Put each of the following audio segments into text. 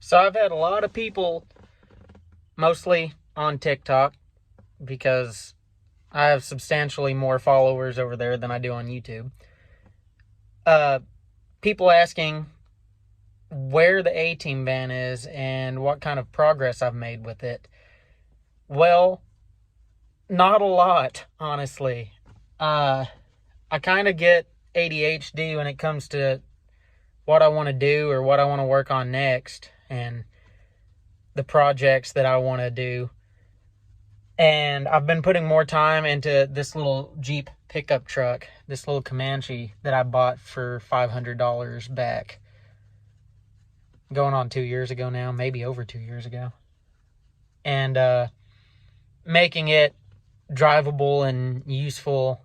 So I've had a lot of people, mostly on TikTok, because I have substantially more followers over there than I do on YouTube. Uh, People asking where the A-Team van is and what kind of progress I've made with it. Well, not a lot, honestly. I kind of get ADHD when it comes to what I want to do or what I want to work on next and the projects that I want to do. And I've been putting more time into this little Jeep pickup truck, this little Comanche that I bought for $500 back. Going on 2 years ago now, maybe over 2 years ago. And making it drivable and useful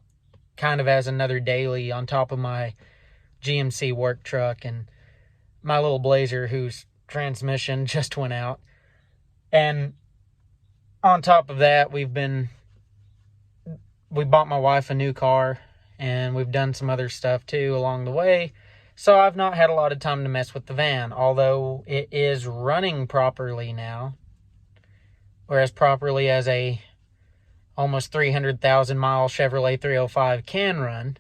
kind of as another daily on top of my GMC work truck and my little Blazer whose transmission just went out. And on top of that, we bought my wife a new car, and we've done some other stuff too along the way. So I've not had a lot of time to mess with the van, although it is running properly now, or as properly as a almost 300,000 mile Chevrolet 305 can run.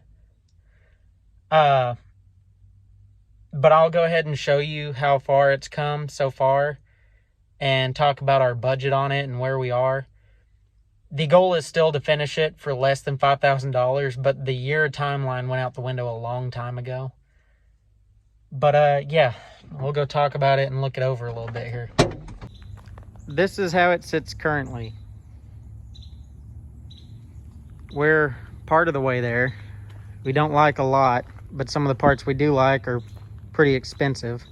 But I'll go ahead and show you how far it's come so far and talk about our budget on it and where we are. The goal is still to finish it for less than $5,000, but the year timeline went out the window a long time ago. But yeah, we'll go talk about it and look it over a little bit here. This is how it sits currently. We're part of the way there. We don't like a lot, but some of the parts we do like are pretty expensive.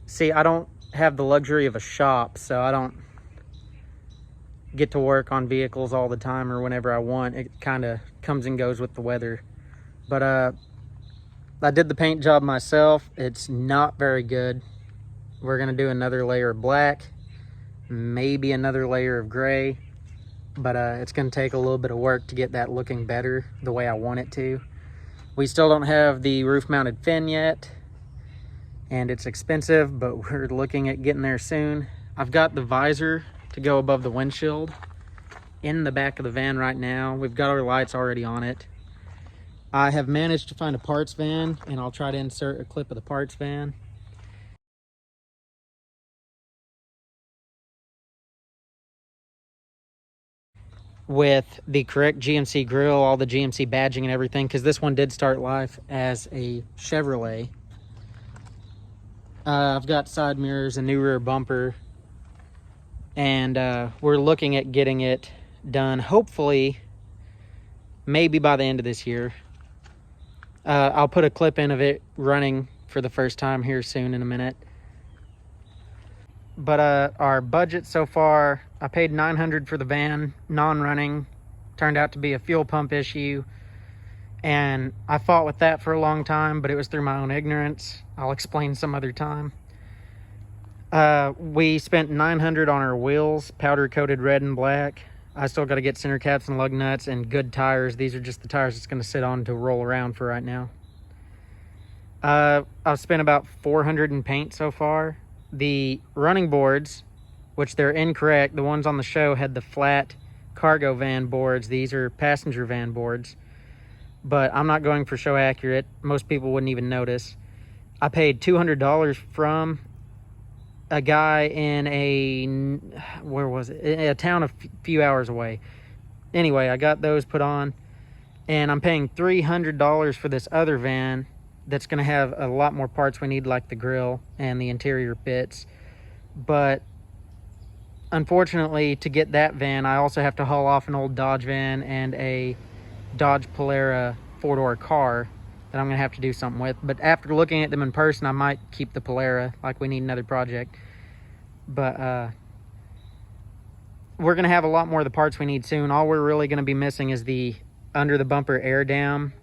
See, I don't have the luxury of a shop, so I don't get to work on vehicles all the time or whenever I want. It kind of comes and goes with the weather. But I did the paint job myself. It's not very good. We're gonna do another layer of black, maybe another layer of gray, but it's gonna take a little bit of work to get that looking better the way I want it to. We still don't have the roof mounted fin yet, and it's expensive, but we're looking at getting there soon. I've got the visor to go above the windshield in the back of the van right now. We've got our lights already on it. I have managed to find a parts van, and I'll try to insert a clip of the parts van. With the correct GMC grill, all the GMC badging and everything, because this one did start life as a Chevrolet. I've got side mirrors, a new rear bumper, and we're looking at getting it done, hopefully, maybe by the end of this year. I'll put a clip in of it running for the first time here soon in a minute. But our budget so far, I paid $900 for the van, non-running. Turned out to be a fuel pump issue. And I fought with that for a long time, but it was through my own ignorance. I'll explain some other time. We spent $900 on our wheels, powder coated red and black. I still got to get center caps and lug nuts and good tires. These are just the tires it's going to sit on to roll around for right now. I've spent about $400 in paint so far. The running boards, which they're incorrect, the ones on the show had the flat cargo van boards. These are passenger van boards, but I'm not going for show accurate. Most people wouldn't even notice. I paid $200 from a guy in where was it? A town a few hours away. Anyway, I got those put on, and I'm paying $300 for this other van that's going to have a lot more parts we need, like the grill and the interior bits. But unfortunately, to get that van, I also have to haul off an old Dodge van and a Dodge Polara four-door car that I'm going to have to do something with. But after looking at them in person, I might keep the Polara, like we need another project. But we're going to have a lot more of the parts we need soon. All we're really going to be missing is the under the bumper air dam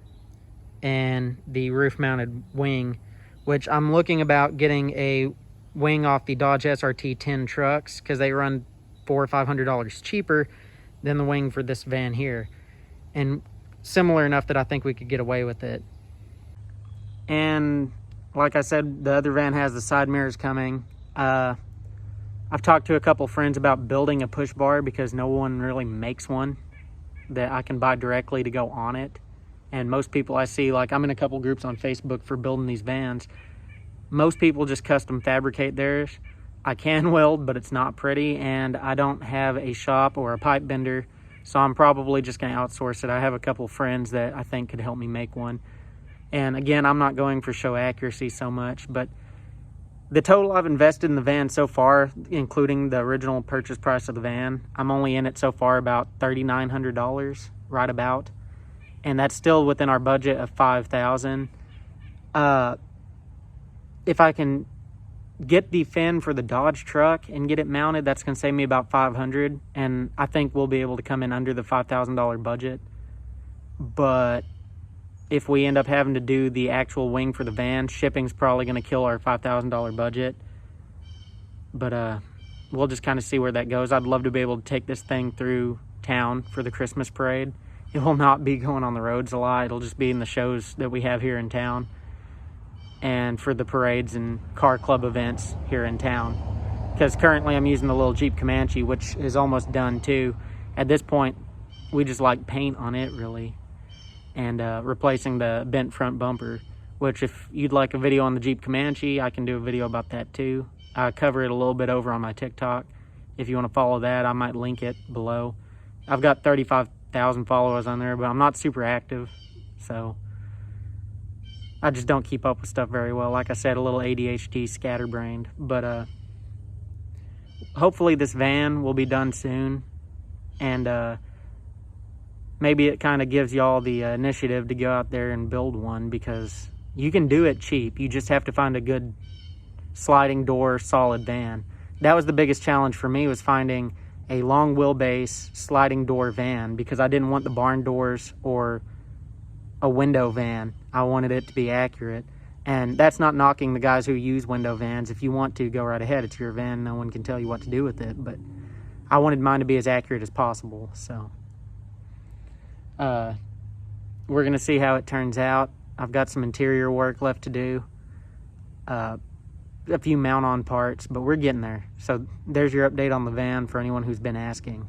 and the roof mounted wing, which I'm looking about getting a wing off the Dodge SRT 10 trucks, because they run $400 or $500 cheaper than the wing for this van here, and similar enough that I think we could get away with it. And like I said, the other van has the side mirrors coming. I've talked to a couple friends about building a push bar because no one really makes one that I can buy directly to go on it. And most people I see, like I'm in a couple groups on Facebook for building these vans. Most people just custom fabricate theirs. I can weld, but it's not pretty, and I don't have a shop or a pipe bender, so I'm probably just going to outsource it. I have a couple friends that I think could help me make one. And again, I'm not going for show accuracy so much, but the total I've invested in the van so far, including the original purchase price of the van, I'm only in it so far about $3,900, right about. And that's still within our budget of $5,000. If I can get the fin for the Dodge truck and get it mounted, that's going to save me about $500, and I think we'll be able to come in under the $5,000 budget. But if we end up having to do the actual wing for the van, shipping's probably going to kill our $5,000 budget. But we'll just kind of see where that goes. I'd love to be able to take this thing through town for the Christmas parade. It will not be going on the roads a lot. It'll just be in the shows that we have here in town, and for the parades and car club events here in town. Because currently I'm using the little Jeep Comanche, which is almost done too. At this point, we just like paint on it really, and replacing the bent front bumper, which if you'd like a video on the Jeep Comanche, I can do a video about that too. I cover it a little bit over on my TikTok. If you want to follow that, I might link it below. I've got 35,000 followers on there, but I'm not super active, so I just don't keep up with stuff very well. Like I said, a little ADHD, scatterbrained. But hopefully this van will be done soon, and maybe it kind of gives y'all the initiative to go out there and build one, because you can do it cheap. You just have to find a good sliding door, solid van. That was the biggest challenge for me, was finding a long wheelbase sliding door van, because I didn't want the barn doors or a window van. I wanted it to be accurate. And that's not knocking the guys who use window vans. If you want to, go right ahead. It's your van. No one can tell you what to do with it. But I wanted mine to be as accurate as possible. So we're going to see how it turns out. I've got some interior work left to do. A few mount-on parts, but we're getting there. So there's your update on the van for anyone who's been asking.